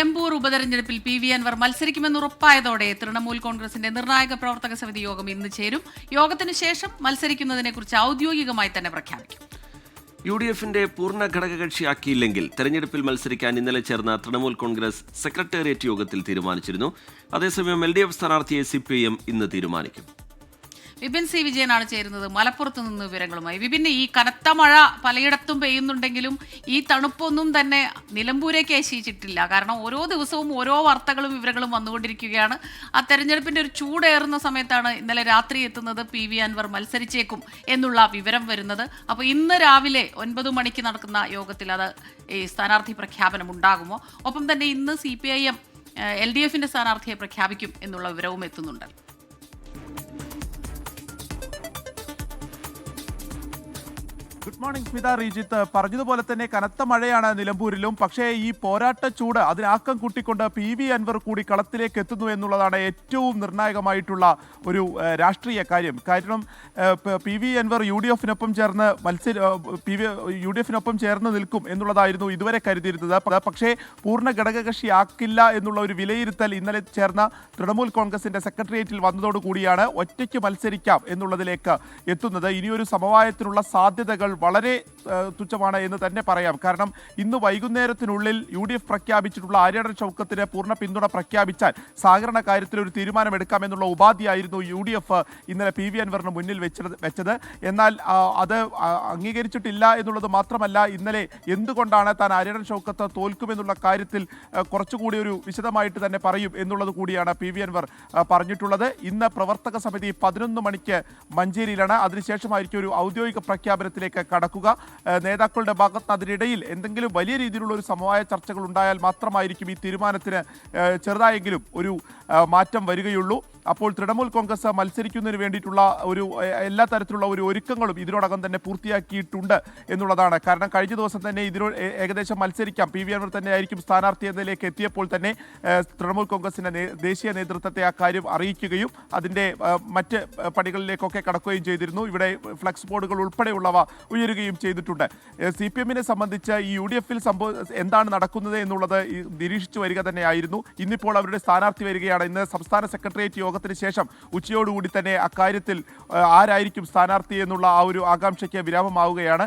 നിലമ്പൂർ ഉപതെരഞ്ഞെടുപ്പിൽ PV അൻവർ മത്സരിക്കുമെന്നുറപ്പായതോടെ തൃണമൂൽ കോൺഗ്രസിന്റെ നിർണായക പ്രവർത്തക സമിതി യോഗം ഇന്ന് ചേരും. യോഗത്തിനു ശേഷം മത്സരിക്കുന്നതിനെക്കുറിച്ച് ഔദ്യോഗികമായി തന്നെ പ്രഖ്യാപിക്കും. UDFന്റെ പൂർണ്ണ ഘടകകക്ഷിയാക്കിയില്ലെങ്കിൽ തെരഞ്ഞെടുപ്പിൽ മത്സരിക്കാൻ ഇന്നലെ ചേർന്ന തൃണമൂൽ കോൺഗ്രസ് സെക്രട്ടേറിയറ്റ് യോഗത്തിൽ തീരുമാനിച്ചിരുന്നു. അതേസമയം LDF സ്ഥാനാർത്ഥിയെ CPIM ഇന്ന് തീരുമാനിക്കും. വിപിൻ C. വിജയനാണ് ചേരുന്നത് മലപ്പുറത്ത് നിന്ന് വിവരങ്ങളുമായി. വിപിന്, ഈ കനത്ത മഴ പലയിടത്തും പെയ്യുന്നുണ്ടെങ്കിലും ഈ തണുപ്പൊന്നും തന്നെ നിലമ്പൂരേക്ക് ഏശിച്ചിട്ടില്ല. കാരണം ഓരോ ദിവസവും ഓരോ വാർത്തകളും വിവരങ്ങളും വന്നുകൊണ്ടിരിക്കുകയാണ്. ആ തെരഞ്ഞെടുപ്പിന്റെ ഒരു ചൂടേറുന്ന സമയത്താണ് ഇന്നലെ രാത്രി എത്തുന്നത് PV അൻവർ മത്സരിച്ചേക്കും എന്നുള്ള വിവരം വരുന്നത്. അപ്പോൾ ഇന്ന് രാവിലെ 9 മണിക്ക് നടക്കുന്ന യോഗത്തിൽ അത് ഈ സ്ഥാനാർത്ഥി പ്രഖ്യാപനം ഉണ്ടാകുമോ? ഒപ്പം തന്നെ ഇന്ന് CPIM LDFന്റെ സ്ഥാനാർത്ഥിയെ പ്രഖ്യാപിക്കും എന്നുള്ള വിവരവും എത്തുന്നുണ്ട്. Good morning Smitha. റീജിത്ത് പറഞ്ഞതുപോലെ തന്നെ കനത്ത മഴയാണ് നിലമ്പൂരിലും. പക്ഷേ ഈ പോരാട്ട ചൂട് അതിനാക്കം കൂട്ടിക്കൊണ്ട് PV അൻവർ കൂടി കളത്തിലേക്ക് എത്തുന്നു എന്നുള്ളതാണ് ഏറ്റവും നിർണായകമായിട്ടുള്ള ഒരു രാഷ്ട്രീയ കാര്യം. കാരണം PV അൻവർ UDFനൊപ്പം ചേർന്ന് UDFനൊപ്പം ചേർന്ന് നിൽക്കും എന്നുള്ളതായിരുന്നു ഇതുവരെ കരുതിയിരുന്നത്. പക്ഷേ പൂർണ്ണ ഘടകകക്ഷിയാക്കില്ല എന്നുള്ള ഒരു വിലയിരുത്തൽ ഇന്നലെ ചേർന്ന തൃണമൂൽ കോൺഗ്രസിന്റെ സെക്രട്ടേറിയറ്റിൽ വന്നതോടുകൂടിയാണ് ഒറ്റയ്ക്ക് മത്സരിക്കാം എന്നുള്ളതിലേക്ക് എത്തുന്നത്. ഇനിയൊരു സമവായത്തിനുള്ള സാധ്യതകൾ വളരെ തുച്ഛമാണ് എന്ന് തന്നെ പറയാം. കാരണം ഇന്ന് വൈകുന്നേരത്തിനുള്ളിൽ UDF പ്രഖ്യാപിച്ചിട്ടുള്ള ആര്യാടൻ ഷൗക്കത്തിന് പൂർണ്ണ പിന്തുണ പ്രഖ്യാപിച്ചാൽ സഹകരണ കാര്യത്തിൽ ഒരു തീരുമാനമെടുക്കാമെന്നുള്ള ഉപാധിയായിരുന്നു UDF ഇന്നലെ PV അൻവറിന് മുന്നിൽ വെച്ചത്. എന്നാൽ അത് അംഗീകരിച്ചിട്ടില്ല എന്നുള്ളത് മാത്രമല്ല, ഇന്നലെ എന്തുകൊണ്ടാണ് താൻ ആര്യാടൻ ഷൗക്കത്ത് തോൽക്കുമെന്നുള്ള കാര്യത്തിൽ കുറച്ചുകൂടി ഒരു വിശദമായിട്ട് തന്നെ പറയും എന്നുള്ളത് കൂടിയാണ് PV അൻവർ പറഞ്ഞിട്ടുള്ളത്. ഇന്ന് പ്രവർത്തക സമിതി 11 മണിക്ക് മഞ്ചേരിയിലാണ്. അതിനുശേഷമായിരിക്കും ഒരു ഔദ്യോഗിക പ്രഖ്യാപനത്തിലേക്ക് കടക്കുക. നേതാക്കളുടെ ഭാഗത്ത് അതിനിടയിൽ എന്തെങ്കിലും വലിയ രീതിയിലുള്ള ഒരു സമവായ ചർച്ചകൾ ഉണ്ടായാൽ മാത്രമായിരിക്കും ഈ തീരുമാനത്തിന് ചെറുതായെങ്കിലും ഒരു മാറ്റം വരികയുള്ളൂ. അപ്പോൾ തൃണമൂൽ കോൺഗ്രസ് മത്സരിക്കുന്നതിന് വേണ്ടിയിട്ടുള്ള ഒരു എല്ലാ തരത്തിലുള്ള ഒരു ഒരുക്കങ്ങളും ഇതിനോടകം തന്നെ പൂർത്തിയാക്കിയിട്ടുണ്ട് എന്നുള്ളതാണ്. കാരണം കഴിഞ്ഞ ദിവസം തന്നെ ഏകദേശം മത്സരിക്കാം PV അൻവർ തന്നെ ആയിരിക്കും സ്ഥാനാർത്ഥി എന്നതിലേക്ക് എത്തിയപ്പോൾ തന്നെ തൃണമൂൽ കോൺഗ്രസിന്റെ ദേശീയ നേതൃത്വത്തെ ആ കാര്യം അറിയിക്കുകയും അതിൻ്റെ മറ്റ് പണികളിലേക്കൊക്കെ കടക്കുകയും ചെയ്തിരുന്നു. ഇവിടെ ഫ്ലക്സ് ബോർഡുകൾ ഉൾപ്പെടെയുള്ളവ ഉയരുകയും ചെയ്തിട്ടുണ്ട്. CPMനെ സംബന്ധിച്ച് ഈ UDFൽ എന്താണ് നടക്കുന്നത് എന്നുള്ളത് നിരീക്ഷിച്ചു വരിക തന്നെയായിരുന്നു. ഇന്നിപ്പോൾ അവരുടെ സ്ഥാനാർത്ഥി വരികയാണ്. ഇന്ന് സംസ്ഥാന സെക്രട്ടേറിയറ്റ് യോഗത്തിന് ശേഷം ഉച്ചയോടുകൂടി തന്നെ അക്കാര്യത്തിൽ ആരായിരിക്കും സ്ഥാനാർത്ഥി എന്നുള്ള ആ ഒരു ആകാംക്ഷയ്ക്ക് വിരാമമാവുകയാണ്.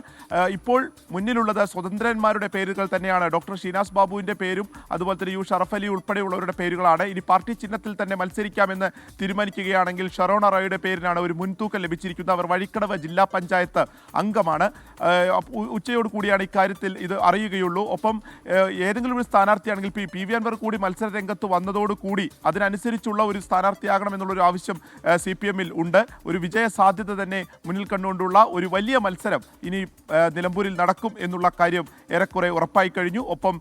ഇപ്പോൾ മുന്നിലുള്ളത് സ്വതന്ത്രന്മാരുടെ പേരുകൾ തന്നെയാണ്. ഡോക്ടർ ഷീനാസ് ബാബുവിൻ്റെ പേരും അതുപോലെ തന്നെ U ഷറഫ് അലി ഉൾപ്പെടെയുള്ളവരുടെ പേരുകളാണ്. ഇനി പാർട്ടി ചിഹ്നത്തിൽ തന്നെ മത്സരിക്കാമെന്ന് തീരുമാനിക്കുകയാണെങ്കിൽ ഷറോണ റോയുടെ പേരിനാണ് ഒരു മുൻതൂക്കം ലഭിച്ചിരിക്കുന്നത്. അവർ വഴിക്കടവ് ജില്ലാ പഞ്ചായത്ത് അംഗമാണ്. ഉച്ചയോട് കൂടിയാണ് ഇക്കാര്യത്തിൽ ഇത് അറിയുകയുള്ളൂ. ഒപ്പം ഏതെങ്കിലും ഒരു സ്ഥാനാർത്ഥിയാണെങ്കിൽ PV അൻവർ കൂടി മത്സര രംഗത്ത് വന്നതോടുകൂടി അതിനനുസരിച്ചുള്ള ഒരു സ്ഥാനാർത്ഥിയാകണമെന്നുള്ളൊരു ആവശ്യം CPMൽ ഉണ്ട്. ഒരു വിജയ സാധ്യത തന്നെ മുന്നിൽ കണ്ടുകൊണ്ടുള്ള ഒരു വലിയ മത്സരം ഇനി നിലമ്പൂരിൽ നടക്കും എന്നുള്ള കാര്യം ഏറെക്കുറെ ഉറപ്പായി കഴിഞ്ഞു. ഒപ്പം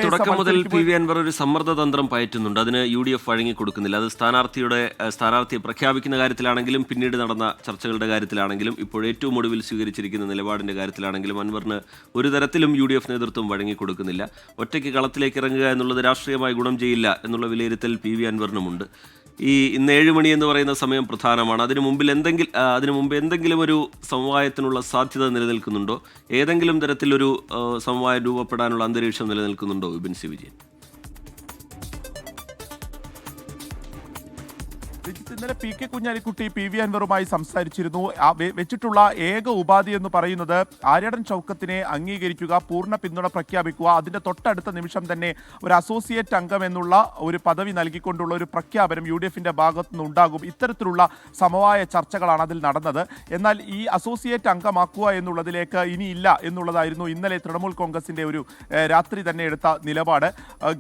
തുടക്കം മുതൽ PV അൻവർ ഒരു സമ്മർദ്ദ തന്ത്രം പയറ്റുന്നുണ്ട്. അതിന് UDF വഴങ്ങിക്കൊടുക്കുന്നില്ല. അത് സ്ഥാനാർത്ഥിയെ പ്രഖ്യാപിക്കുന്ന കാര്യത്തിലാണെങ്കിലും പിന്നീട് നടന്ന ചർച്ചകളുടെ കാര്യത്തിലാണെങ്കിലും ഇപ്പോൾ ഏറ്റവും ഒടുവിൽ സ്വീകരിച്ചിരിക്കുന്ന നിലപാടിന്റെ കാര്യത്തിലാണെങ്കിലും അൻവറിന് ഒരു തരത്തിലും UDF നേതൃത്വം വഴങ്ങിക്കൊടുക്കുന്നില്ല. ഒറ്റയ്ക്ക് കളത്തിലേക്ക് ഇറങ്ങുക എന്നുള്ളത് രാഷ്ട്രീയമായി ഗുണം ചെയ്യില്ല എന്നുള്ള വിലയിരുത്തൽ PV അൻവറിനുമുണ്ട്. ഇന്ന് 7 മണി എന്ന് പറയുന്ന സമയം പ്രധാനമാണ്. അതിനു മുമ്പ് എന്തെങ്കിലും ഒരു സമവായത്തിനുള്ള സാധ്യത നിലനിൽക്കുന്നുണ്ടോ? ഏതെങ്കിലും തരത്തിലൊരു സമവായം രൂപപ്പെടാനുള്ള അന്തരീക്ഷം നിലനിൽക്കുന്നുണ്ടോ വിപിൻ C. വിജയൻ? ഇന്നലെ PK കുഞ്ഞാലിക്കുട്ടി PV അൻവറുമായി സംസാരിച്ചിരുന്നു. വെച്ചിട്ടുള്ള ഏക ഉപാധി എന്ന് പറയുന്നത് ആര്യാടൻ ഷൗക്കത്തിനെ അംഗീകരിക്കുക, പൂർണ്ണ പിന്തുണ പ്രഖ്യാപിക്കുക, അതിൻ്റെ തൊട്ടടുത്ത നിമിഷം തന്നെ ഒരു അസോസിയേറ്റ് അംഗം എന്നുള്ള ഒരു പദവി നൽകിക്കൊണ്ടുള്ള ഒരു പ്രഖ്യാപനം UDFന്റെ ഭാഗത്തു നിന്ന് ഉണ്ടാകും. ഇത്തരത്തിലുള്ള സമവായ ചർച്ചകളാണ് അതിൽ നടന്നത്. എന്നാൽ ഈ അസോസിയേറ്റ് അംഗമാക്കുക എന്നുള്ളതിലേക്ക് ഇനിയില്ല എന്നുള്ളതായിരുന്നു ഇന്നലെ തൃണമൂൽ കോൺഗ്രസിന്റെ ഒരു രാത്രി തന്നെ എടുത്ത നിലപാട്.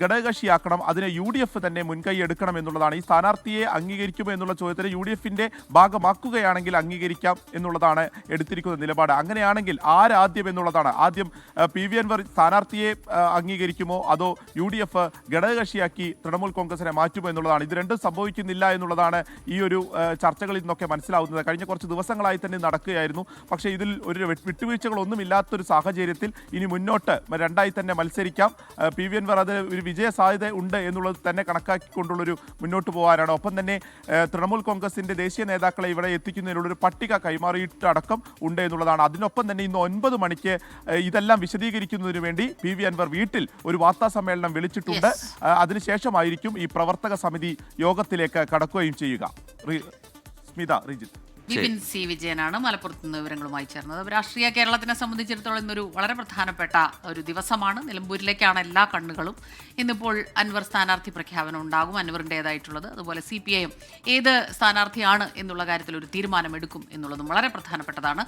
ഘടകകക്ഷിയാക്കണം, അതിന് UDF തന്നെ മുൻകൈ എടുക്കണം എന്നുള്ളതാണ്. ഈ സ്ഥാനാർത്ഥിയെ അംഗീകരിക്കുമോ എന്നുള്ള ചോദ്യത്തിന് UDFന്റെ ഭാഗമാക്കുകയാണെങ്കിൽ അംഗീകരിക്കാം എന്നുള്ളതാണ് എടുത്തിരിക്കുന്ന നിലപാട്. അങ്ങനെയാണെങ്കിൽ ആരാദ്യം എന്നുള്ളതാണ്. ആദ്യം PV അൻവർ സ്ഥാനാർത്ഥിയെ അംഗീകരിക്കുമോ അതോ UDF ഘടകകക്ഷിയാക്കി തൃണമൂൽ കോൺഗ്രസിനെ മാറ്റുമോ എന്നുള്ളതാണ്. ഇത് രണ്ടും സംഭവിക്കുന്നില്ല എന്നുള്ളതാണ് ഈ ഒരു ചർച്ചകളിൽ നിന്നൊക്കെ മനസ്സിലാവുന്നത്. കഴിഞ്ഞ കുറച്ച് ദിവസങ്ങളായി തന്നെ നടക്കുകയായിരുന്നു. പക്ഷേ ഇതിൽ ഒരു വിട്ടുവീഴ്ചകളൊന്നും ഇല്ലാത്തൊരു സാഹചര്യത്തിൽ ഇനി മുന്നോട്ട് രണ്ടായി തന്നെ മത്സരിക്കാം. PV അൻവർ അത് ഒരു വിജയ സാധ്യത ഉണ്ട് എന്നുള്ളത് തന്നെ കണക്കാക്കിക്കൊണ്ടുള്ളൊരു മുന്നോട്ട് പോകാനാണ്. ഒപ്പം തന്നെ തൃണമൂൽ കോൺഗ്രസിന്റെ ദേശീയ നേതാക്കളെ ഇവിടെ എത്തിക്കുന്നതിനുള്ള ഒരു പട്ടിക കൈമാറിയിട്ടടക്കം ഉണ്ട് എന്നുള്ളതാണ്. അതിനൊപ്പം തന്നെ ഇന്ന് 9 മണിക്ക് ഇതെല്ലാം വിശദീകരിക്കുന്നതിന് വേണ്ടി പി.വി. അൻവർ വീട്ടിൽ ഒരു വാർത്താ സമ്മേളനം വിളിച്ചിട്ടുണ്ട്. അതിനുശേഷമായിരിക്കും ഈ പ്രവർത്തക സമിതി യോഗത്തിലേക്ക് കടക്കുകയും ചെയ്യുക. സ്മിത, റിജിത്ത്. വിപിൻ സി വിജയനാണ് മലപ്പുറത്ത് നിന്ന് വിവരങ്ങളുമായി ചേർന്നത്. രാഷ്ട്രീയ കേരളത്തിനെ സംബന്ധിച്ചിടത്തോളം ഇന്നൊരു വളരെ പ്രധാനപ്പെട്ട ഒരു ദിവസമാണ്. നിലമ്പൂരിലേക്കാണ് എല്ലാ കണ്ണുകളും. ഇന്നിപ്പോൾ അൻവർ സ്ഥാനാർത്ഥി പ്രഖ്യാപനം ഉണ്ടാകും, അൻവറിൻ്റേതായിട്ടുള്ളത്. അതുപോലെ CPIM ഏത് സ്ഥാനാർത്ഥിയാണ് എന്നുള്ള കാര്യത്തിൽ ഒരു തീരുമാനമെടുക്കും എന്നുള്ളതും വളരെ പ്രധാനപ്പെട്ടതാണ്.